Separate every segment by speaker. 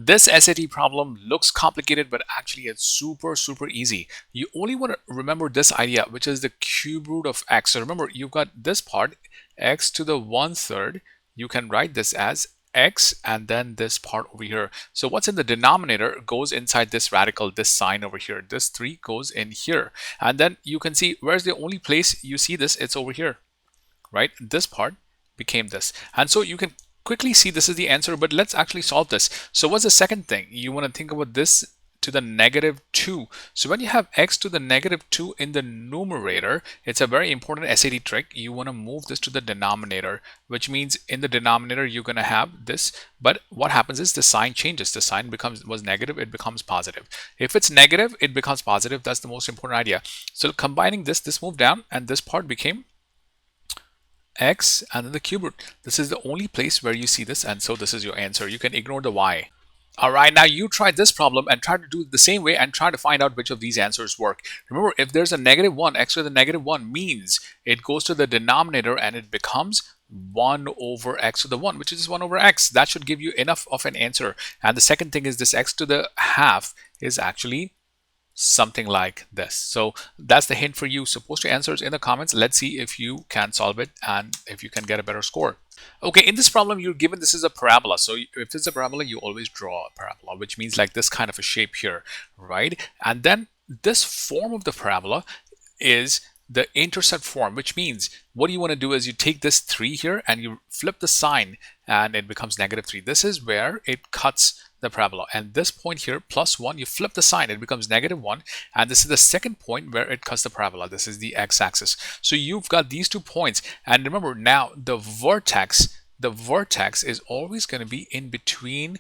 Speaker 1: This SAT problem looks complicated, but actually it's super easy. You only want to remember this idea, which is the cube root of x. So remember, you've got this part, x to the 1/3. You can write this as x and then this part over here. So what's in the denominator goes inside this radical, this sign over here. This 3 goes in here. And then you can see where's the only place you see this, it's over here, right? This part became this. And so you can quickly see this is the answer, but let's actually solve this. So what's the second thing? You want to think about this to the -2. So when you have x to the -2 in the numerator, it's a very important SAT trick. You want to move this to the denominator, which means in the denominator you're going to have this, but what happens is the sign changes. The sign was negative, it becomes positive. If it's negative, it becomes positive. That's the most important idea. So combining this moved down and this part became x and then the cube root. This is the only place where you see this, and so this is your answer. You can ignore the y. All right, now you try this problem and try to do it the same way and try to find out which of these answers work. Remember, if there's a -1, x to the -1 means it goes to the denominator and it becomes 1 over x to the 1, which is 1 over x. That should give you enough of an answer. And the second thing is this x to the half is actually something like this. So that's the hint for you. So post your answers in the comments. Let's see if you can solve it and if you can get a better score. Okay, in this problem, you're given this is a parabola. So if it's a parabola, you always draw a parabola, which means like this kind of a shape here, right? And then this form of the parabola is the intercept form, which means what you want to do is you take this 3 here and you flip the sign and it becomes -3. This is where it cuts the parabola. And this point here, +1, you flip the sign, it becomes -1. And this is the second point where it cuts the parabola. This is the x-axis. So you've got these 2 points. And remember now, the vertex is always going to be in between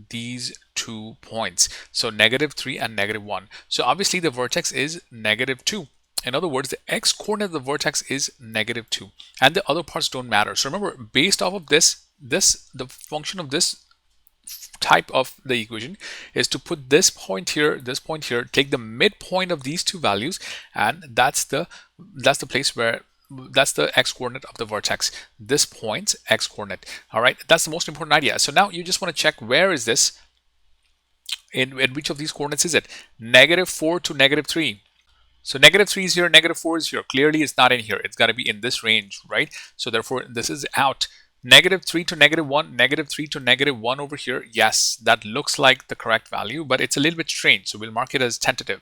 Speaker 1: these 2 points. So -3 and -1. So obviously the vertex is -2. In other words, the x-coordinate of the vertex is -2, and the other parts don't matter. So remember, based off of the function of this type of the equation is to put this point here, take the midpoint of these 2 values, and that's the place where that's the x-coordinate of the vertex. This point's x-coordinate. All right, that's the most important idea. So now you just want to check where is this in which of these coordinates is it? -4 to -3. So -3 is here, -4 is here. Clearly, it's not in here. It's got to be in this range, right? So therefore, this is out. -3 to -1, -3 to -1 over here. Yes, that looks like the correct value, but it's a little bit strange. So we'll mark it as tentative.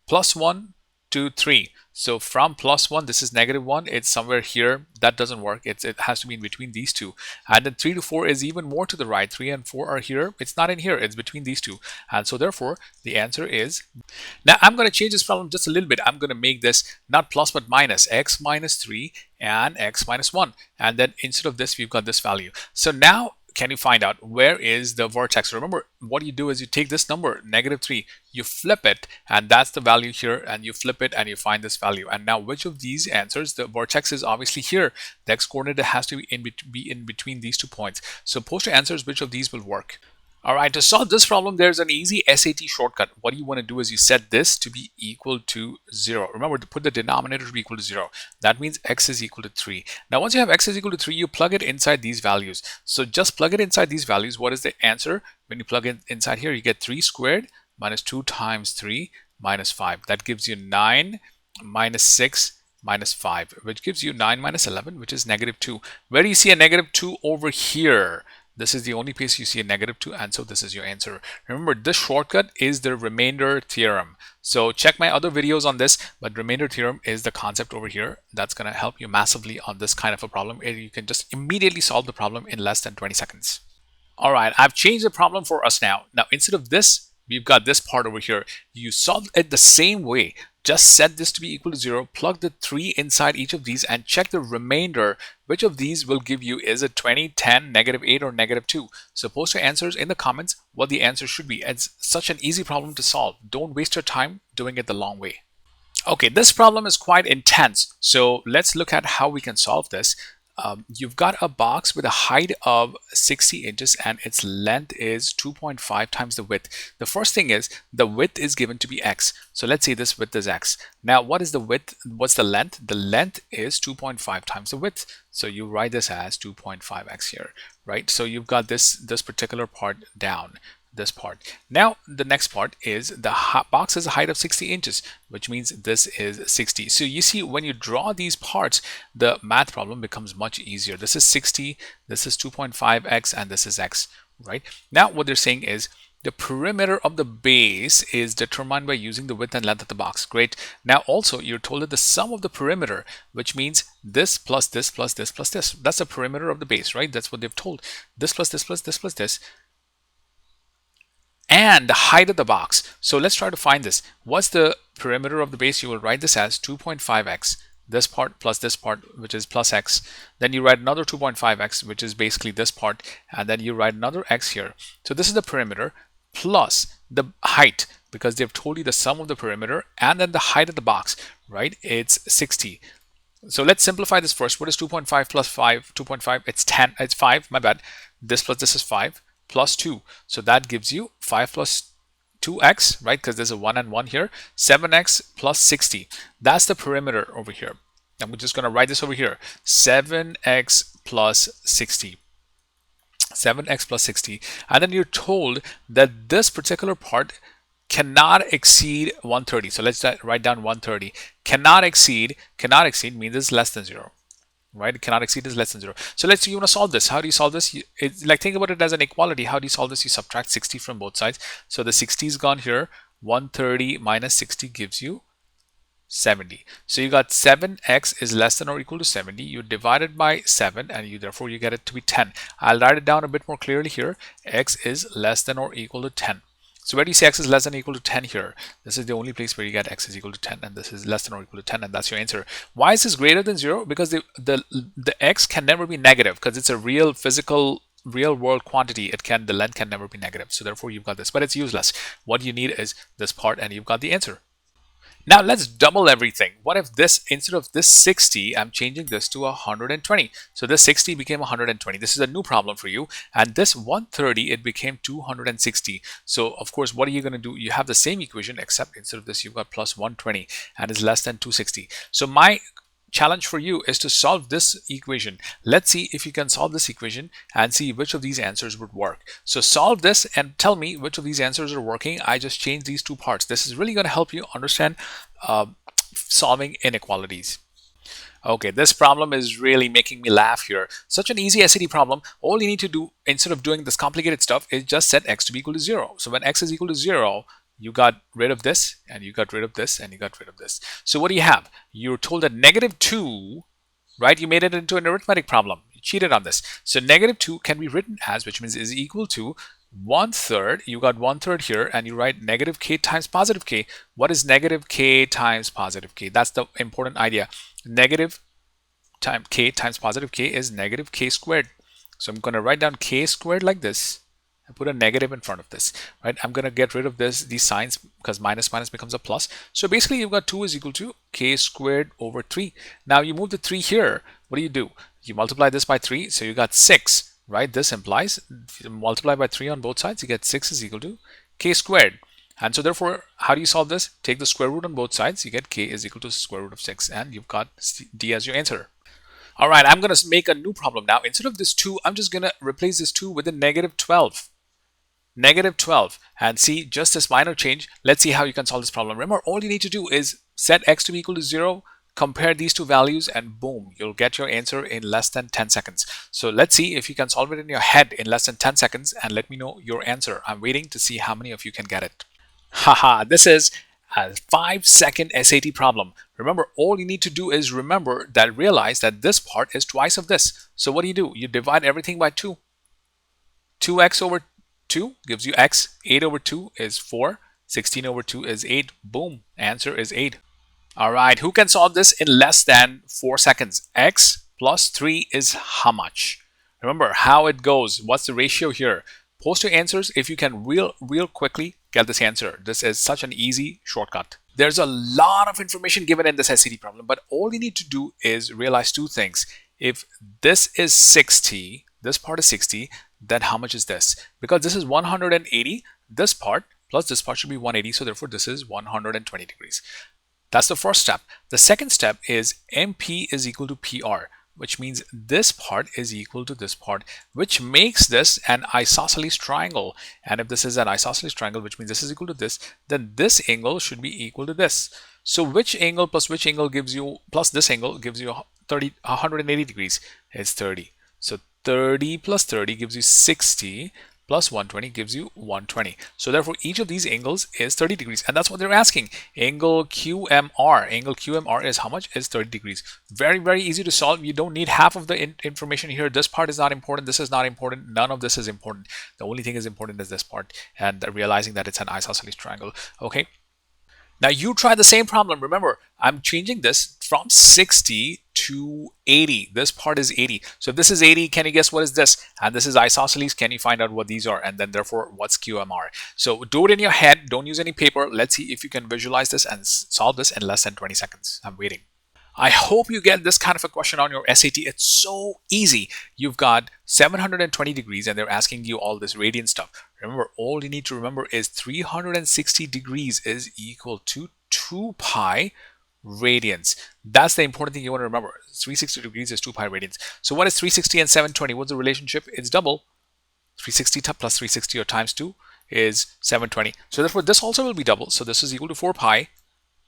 Speaker 1: +1 to 3. So from +1, this is -1. It's somewhere here. That doesn't work. It has to be in between these 2. And then 3 to 4 is even more to the right. 3 and 4 are here. It's not in here. It's between these 2. And so therefore, the answer is... Now, I'm going to change this problem just a little bit. I'm going to make this not plus but minus. X minus 3 and x minus 1. And then instead of this, we've got this value. So now, can you find out where is the vertex? Remember, what you do is you take this number, -3, you flip it, and that's the value here, and you flip it, and you find this value. And now, which of these answers? The vertex is obviously here. The x-coordinate has to be in between these 2 points. So post your answers, which of these will work. All right, to solve this problem, there's an easy SAT shortcut. What you want to do is you set this to be equal to 0. Remember to put the denominator to be equal to 0. That means x is equal to 3. Now, once you have x is equal to 3, you plug it inside these values. So just plug it inside these values. What is the answer? When you plug it inside here, you get 3 squared minus 2 times 3 minus 5. That gives you 9 minus 6 minus 5, which gives you 9 minus 11, which is -2. Where do you see a -2? Over here. This is the only place you see a -2, and so this is your answer. Remember, this shortcut is the remainder theorem. So check my other videos on this, but remainder theorem is the concept over here. That's going to help you massively on this kind of a problem. You can just immediately solve the problem in less than 20 seconds. All right, I've changed the problem for us now. Now, instead of this, we've got this part over here. You solve it the same way. Just set this to be equal to 0, plug the 3 inside each of these, and check the remainder. Which of these will give you, is it 20, 10, -8, or -2? So post your answers in the comments what the answer should be. It's such an easy problem to solve. Don't waste your time doing it the long way. Okay, this problem is quite intense. So let's look at how we can solve this. You've got a box with a height of 60 inches and its length is 2.5 times the width. The first thing is the width is given to be x. So let's say this width is x. Now, what is the width? What's the length? The length is 2.5 times the width. So you write this as 2.5x here, right? So you've got this particular part down. this part. Now the next part is the box has a height of 60 inches, which means this is 60. So you see, when you draw these parts, the math problem becomes much easier. This is 60, this is 2.5x, and this is x, right? Now what they're saying is the perimeter of the base is determined by using the width and length of the box. Great. Now also you're told that the sum of the perimeter, which means this plus this plus this plus this. That's the perimeter of the base, right? That's what they've told. This plus this plus this plus this. And the height of the box. So let's try to find this. What's the perimeter of the base? You will write this as 2.5x. This part plus this part, which is plus x. Then you write another 2.5x, which is basically this part. And then you write another x here. So this is the perimeter plus the height, because they've told you the sum of the perimeter and then the height of the box, right? It's 60. So let's simplify this first. What is 2.5 plus 5? 2.5, it's 10, it's 5, my bad. This plus this is 5 plus 2. So that gives you 5 plus 2x, right? Because there's a 1 and 1 here. 7x plus 60. That's the perimeter over here. I'm just going to write this over here. 7x plus 60. 7x plus 60, and then you're told that this particular part cannot exceed 130. So let's write down 130. Cannot exceed means it's less than 0, right? Cannot exceed is less than 0. So let's say you want to solve this. How do you solve this? It's like, think about it as an equality. How do you solve this? You subtract 60 from both sides. So the 60 is gone here. 130 minus 60 gives you 70. So you got 7x is less than or equal to 70. You divide it by 7 and therefore you get it to be 10. I'll write it down a bit more clearly here. X is less than or equal to 10. So where do you see x is less than or equal to 10 here? This is the only place where you get x is equal to 10, and this is less than or equal to 10, and that's your answer. Why is this greater than 0? Because the x can never be negative, because it's a real physical real world quantity. The length can never be negative. So therefore you've got this, but it's useless. What you need is this part and you've got the answer. Now let's double everything. What if this, instead of this 60, I'm changing this to 120. So this 60 became 120. This is a new problem for you. And this 130, it became 260. So of course, what are you going to do? You have the same equation, except instead of this, you've got plus 120 and it's less than 260. So my challenge for you is to solve this equation. Let's see if you can solve this equation and see which of these answers would work. So solve this and tell me which of these answers are working. I just changed these two parts. This is really going to help you understand solving inequalities. Okay, this problem is really making me laugh here. Such an easy SAT problem. All you need to do, instead of doing this complicated stuff, is just set x to be equal to 0. So when x is equal to 0, you got rid of this, and you got rid of this, and you got rid of this. So what do you have? You're told that -2, right? You made it into an arithmetic problem. You cheated on this. So -2 can be written as, which means is equal to 1/3. You got 1/3 here, and you write -k times positive k. What is -k times positive k? That's the important idea. Negative times k times positive k is -k squared. So I'm going to write down k squared like this. I put a negative in front of this, right? I'm going to get rid of these signs, because minus minus becomes a plus. So basically you've got 2 is equal to k squared over 3. Now you move the 3 here. What do? You multiply this by 3, so you got 6, right? This implies, you multiply by 3 on both sides, you get 6 is equal to k squared. And so therefore, how do you solve this? Take the square root on both sides, you get k is equal to square root of 6, and you've got D as your answer. All right, I'm going to make a new problem now. Instead of this 2, I'm just going to replace this 2 with a -12. -12, and see, just this minor change. Let's see how you can solve this problem. Remember, all you need to do is set x to be equal to 0, compare these two values, and boom, you'll get your answer in less than 10 seconds. So let's see if you can solve it in your head in less than 10 seconds and let me know your answer. I'm waiting to see how many of you can get it. Haha, this is a 5-second SAT problem. Remember, all you need to do is realize that this part is twice of this. So what do? You divide everything by 2. 2x over 2 gives you x. 8 over 2 is 4. 16 over 2 is 8. Boom, answer is 8. All right, who can solve this in less than 4 seconds? X plus 3 is how much? Remember how it goes. What's the ratio here? Post your answers if you can real quickly get this answer. This is such an easy shortcut. There's a lot of information given in this SAT problem, but all you need to do is realize two things. If this is 60, this part is 60, then how much is this? Because this is 180, this part plus this part should be 180, so therefore this is 120 degrees. That's the first step. The second step is MP is equal to PR. which means this part is equal to this part, which makes this an isosceles triangle. And if this is an isosceles triangle, which means this is equal to this, then this angle should be equal to this. So which angle plus which angle gives you, plus this angle gives you 180 degrees? It's 30. So 30 plus 30 gives you 60, plus 120 gives you 120. So therefore each of these angles is 30 degrees, and that's what they're asking. Angle QMR is how much? Is 30 degrees. Very, very easy to solve. You don't need half of the information here. This part is not important, this is not important, none of this is important. The only thing is important is this part, and realizing that it's an isosceles triangle. Okay, now you try the same problem. Remember, I'm changing this from 60 to 80. This part is 80. So if this is 80, can you guess what is this? And this is isosceles. Can you find out what these are? And then therefore, what's QMR? So do it in your head. Don't use any paper. Let's see if you can visualize this and solve this in less than 20 seconds. I'm waiting. I hope you get this kind of a question on your SAT. It's so easy. You've got 720 degrees and they're asking you all this radian stuff. Remember, all you need to remember is 360 degrees is equal to 2 pi radians. That's the important thing you want to remember. 360 degrees is 2 pi radians. So what is 360 and 720? What's the relationship? It's double. 360 plus 360 or times 2 is 720. So therefore, this also will be double. So this is equal to 4 pi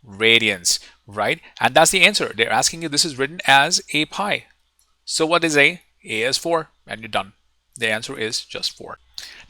Speaker 1: radians, right? And that's the answer. They're asking you, this is written as a pi. So what is A? A is 4, and you're done. The answer is just 4.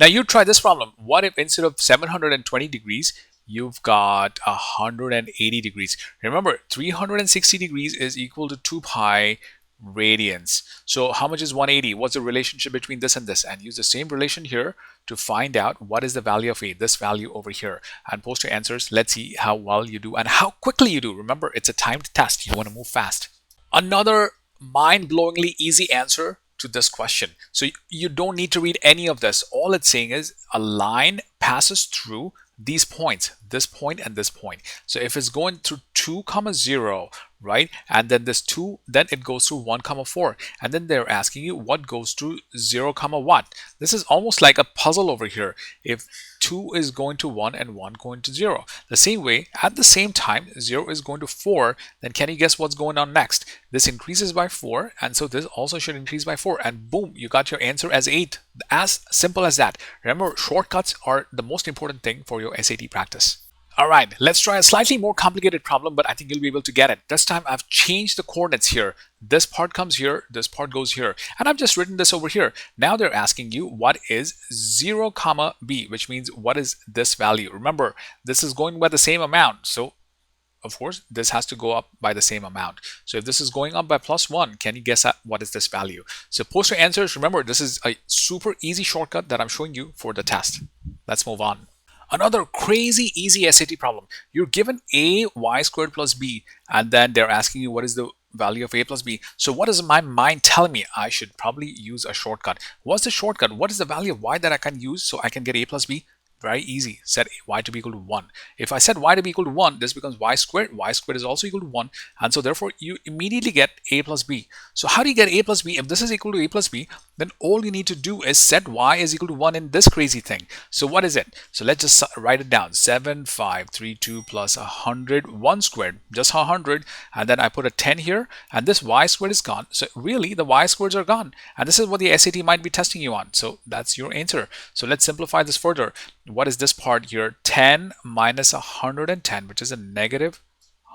Speaker 1: Now you try this problem. What if instead of 720 degrees, you've got 180 degrees? Remember, 360 degrees is equal to 2 pi radians. So how much is 180? What's the relationship between this and this? And use the same relation here to find out what is the value of A, this value over here. And post your answers. Let's see how well you do and how quickly you do. Remember, it's a timed test. You want to move fast. Another mind-blowingly easy answer to this question. So you don't need to read any of this. All it's saying is a line passes through these points, this point and this point. So if it's going through 2, 0, right, and then this 2, then it goes through 1, 4, and then they're asking you what goes through 0, what. This is almost like a puzzle over here. If 2 is going to 1 and 1 going to 0, the same way at the same time 0 is going to 4, then can you guess what's going on next? This increases by 4, and so this also should increase by 4, and boom, you got your answer as 8. As simple as that. Remember, shortcuts are the most important thing for your SAT practice. All right, let's try a slightly more complicated problem, but I think you'll be able to get it. This time I've changed the coordinates here. This part comes here, this part goes here, and I've just written this over here. Now they're asking you what is 0, b, which means what is this value? Remember, this is going by the same amount, so of course this has to go up by the same amount. So if this is going up by +1, can you guess at what is this value? So post your answers. Remember, this is a super easy shortcut that I'm showing you for the test. Let's move on. Another crazy easy SAT problem. You're given a y squared plus b, and then they're asking you what is the value of a plus b. So what is my mind telling me? I should probably use a shortcut. What's the shortcut? What is the value of y that I can use so I can get a plus b? Very easy. Set y to be equal to 1. If I set y to be equal to 1, this becomes y squared. Y squared is also equal to 1. And so therefore, you immediately get a plus b. So how do you get a plus b? If this is equal to a plus b, then all you need to do is set y is equal to 1 in this crazy thing. So what is it? So let's just write it down. 7532 plus 100, 1 squared, just 100. And then I put a 10 here. And this y squared is gone. So really, the y squareds are gone. And this is what the SAT might be testing you on. So that's your answer. So let's simplify this further. What is this part here? 10 minus 110, which is a negative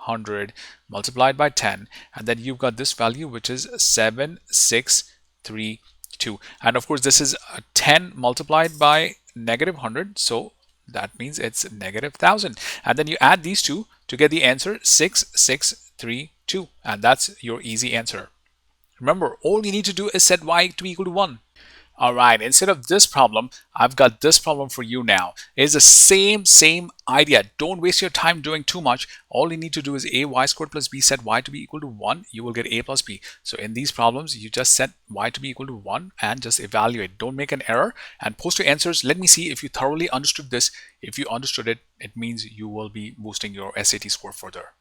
Speaker 1: 100 multiplied by 10. And then you've got this value, which is 7632. And of course, this is 10 multiplied by negative 100. So that means it's negative 1000. And then you add these two to get the answer 6632. And that's your easy answer. Remember, all you need to do is set y to be equal to 1. All right, instead of this problem, I've got this problem for you now. It's the same idea. Don't waste your time doing too much. All you need to do is a y squared plus b, set y to be equal to 1. You will get a plus b. So in these problems, you just set y to be equal to 1 and just evaluate. Don't make an error and post your answers. Let me see if you thoroughly understood this. If you understood it, it means you will be boosting your SAT score further.